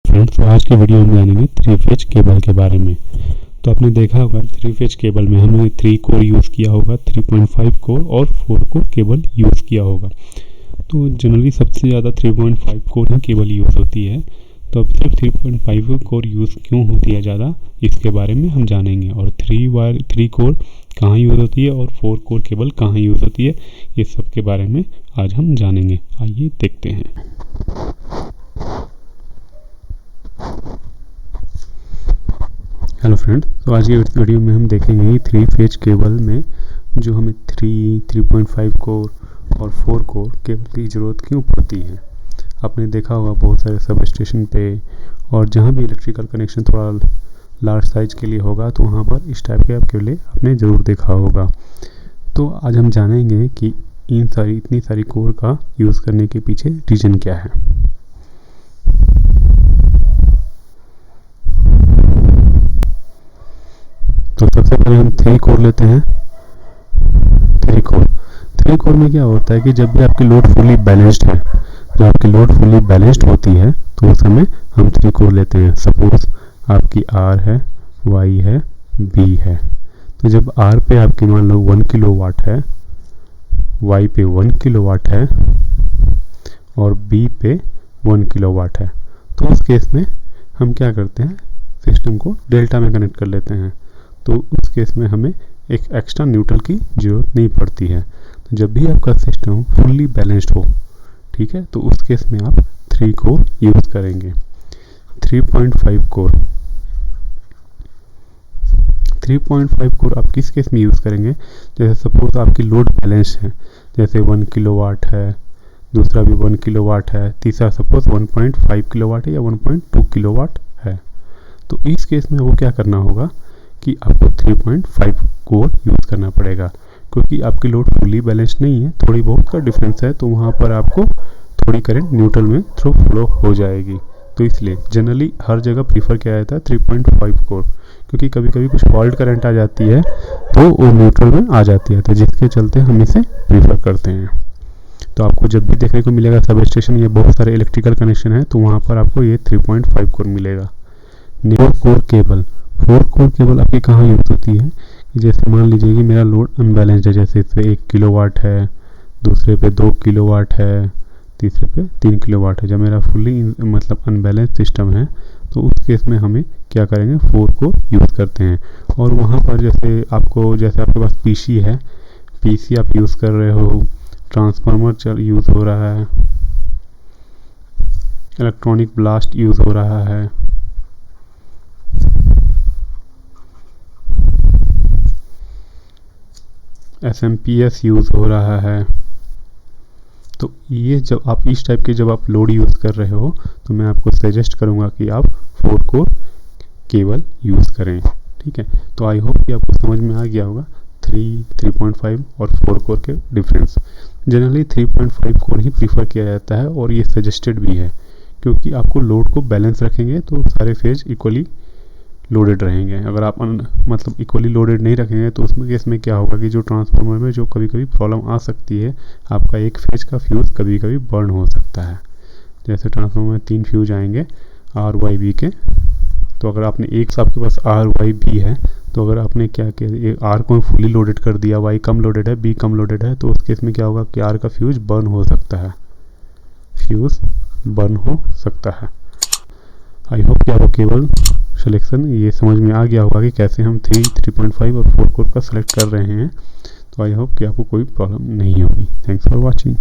Friends, तो आज के वीडियो में जानेंगे थ्री फेज केबल के बारे में। तो आपने देखा होगा थ्री फेज केबल में हमने 3 कोर यूज़ किया होगा, 3.5 कोर और 4 कोर केबल यूज़ किया होगा। तो जनरली सबसे ज़्यादा 3.5 कोर ही केबल यूज़ होती है। तो अब सिर्फ 3.5 कोर यूज़ क्यों होती है ज़्यादा, इसके बारे में हम जानेंगे। और 3 कोर कहाँ यूज़ होती है और 4 कोर केबल कहाँ यूज़ होती है, ये सब के बारे में आज हम जानेंगे। आइए देखते हैं। हेलो फ्रेंड, तो आज के वीडियो में हम देखेंगे 3 फेज केबल में जो हमें 3.5 कोर और 4 कोर केबल की ज़रूरत क्यों पड़ती है। आपने देखा होगा बहुत सारे सब स्टेशन पे और जहाँ भी इलेक्ट्रिकल कनेक्शन थोड़ा लार्ज साइज के लिए होगा तो वहाँ पर इस टाइप के केबल आपने ज़रूर देखा होगा। तो आज हम जानेंगे कि इतनी सारी कोर का यूज़ करने के पीछे रीज़न क्या है। तो सबसे पहले हम 3 कोर लेते हैं। 3 कोर में क्या होता है कि जब भी आपकी लोड फुली बैलेंस्ड है, जब आपकी लोड फुली बैलेंस्ड होती है तो उस समय हम 3 कोर लेते हैं। सपोज आपकी R है, Y है, B है। तो जब R पे आपकी मान लो 1 किलोवाट है, Y पे 1 किलोवाट है और B पे 1 किलोवाट है, तो उस केस में हम क्या करते हैं, सिस्टम को डेल्टा में कनेक्ट कर लेते हैं। तो उस केस में हमें एक एक्स्ट्रा न्यूट्रल की ज़रूरत नहीं पड़ती है। तो जब भी आपका सिस्टम फुल्ली बैलेंस्ड हो, ठीक है, तो उस केस में आप 3 कोर यूज़ करेंगे। 3.5 कोर 3.5 कोर आप किस केस में यूज़ करेंगे, जैसे सपोज आपकी लोड बैलेंस है, जैसे 1 किलोवाट है, दूसरा भी 1 किलोवाट है, तीसरा सपोज 1.5 किलोवाट है या 1.2 किलोवाट है। तो इस केस में वो क्या करना होगा कि आपको 3.5 कोर यूज़ करना पड़ेगा, क्योंकि आपकी लोड फुली बैलेंस्ड नहीं है, थोड़ी बहुत का डिफरेंस है, तो वहाँ पर आपको थोड़ी करंट न्यूट्रल में थ्रू फ्लो हो जाएगी। तो इसलिए जनरली हर जगह प्रीफर किया जाता है 3.5 कोर, क्योंकि कभी कभी कुछ फॉल्ट करंट आ जाती है तो वो न्यूट्रल में आ जाती है, तो जिसके चलते हम इसे प्रीफर करते हैं। तो आपको जब भी देखने को मिलेगा सब स्टेशन या बहुत सारे इलेक्ट्रिकल कनेक्शन है, तो वहाँ पर आपको ये 3.5 कोर मिलेगा। 4 कोर केबल 4 कोर केबल आपकी कहाँ यूज़ होती है, जैसे मान लीजिए कि मेरा लोड अनबैलेंस्ड है, जैसे इस पर 1 किलोवाट है, दूसरे पे 2 किलोवाट है, तीसरे पे 3 किलोवाट है। जब मेरा फुल्ली मतलब अनबैलेंस सिस्टम है तो उस केस में हमें क्या करेंगे, 4 को यूज़ करते हैं। और वहाँ पर जैसे आपके पास पीसी है, पीसी आप यूज़ कर रहे हो, ट्रांसफार्मर यूज़ हो रहा है, इलेक्ट्रॉनिक ब्लास्ट यूज़ हो रहा है, SMPS यूज़ हो रहा है। तो ये जब आप इस टाइप के जब आप लोड यूज़ कर रहे हो तो मैं आपको सजेस्ट करूँगा कि आप 4 कोर केबल यूज़ करें। ठीक है, तो आई होप कि आपको समझ में आ गया होगा 3.5 और 4 कोर के डिफरेंस। जनरली 3.5 कोर ही प्रीफर किया जाता है और ये सजेस्टेड भी है, क्योंकि आपको लोड को बैलेंस रखेंगे तो सारे फेज इक्वली लोडेड रहेंगे। अगर आप मतलब इक्वली लोडेड नहीं रखेंगे तो उसमें केस में क्या होगा कि जो ट्रांसफार्मर में जो कभी कभी प्रॉब्लम आ सकती है, आपका एक फेज का फ्यूज़ कभी कभी बर्न हो सकता है। जैसे ट्रांसफार्मर में 3 फ्यूज आएंगे RYB के, तो अगर आपने एक आपके पास RYB है, तो अगर आपने क्या किया, R को फुली लोडेड कर दिया, Y कम लोडेड है, B कम लोडेड है, तो उस केस में क्या होगा कि R का फ्यूज़ बर्न हो सकता है, आई होप कि आपको केबल सिलेक्शन ये समझ में आ गया होगा कि कैसे हम 3.5 और 4 कोर का सेलेक्ट कर रहे हैं। तो आई होप कि आपको कोई प्रॉब्लम नहीं होगी। Thanks for watching.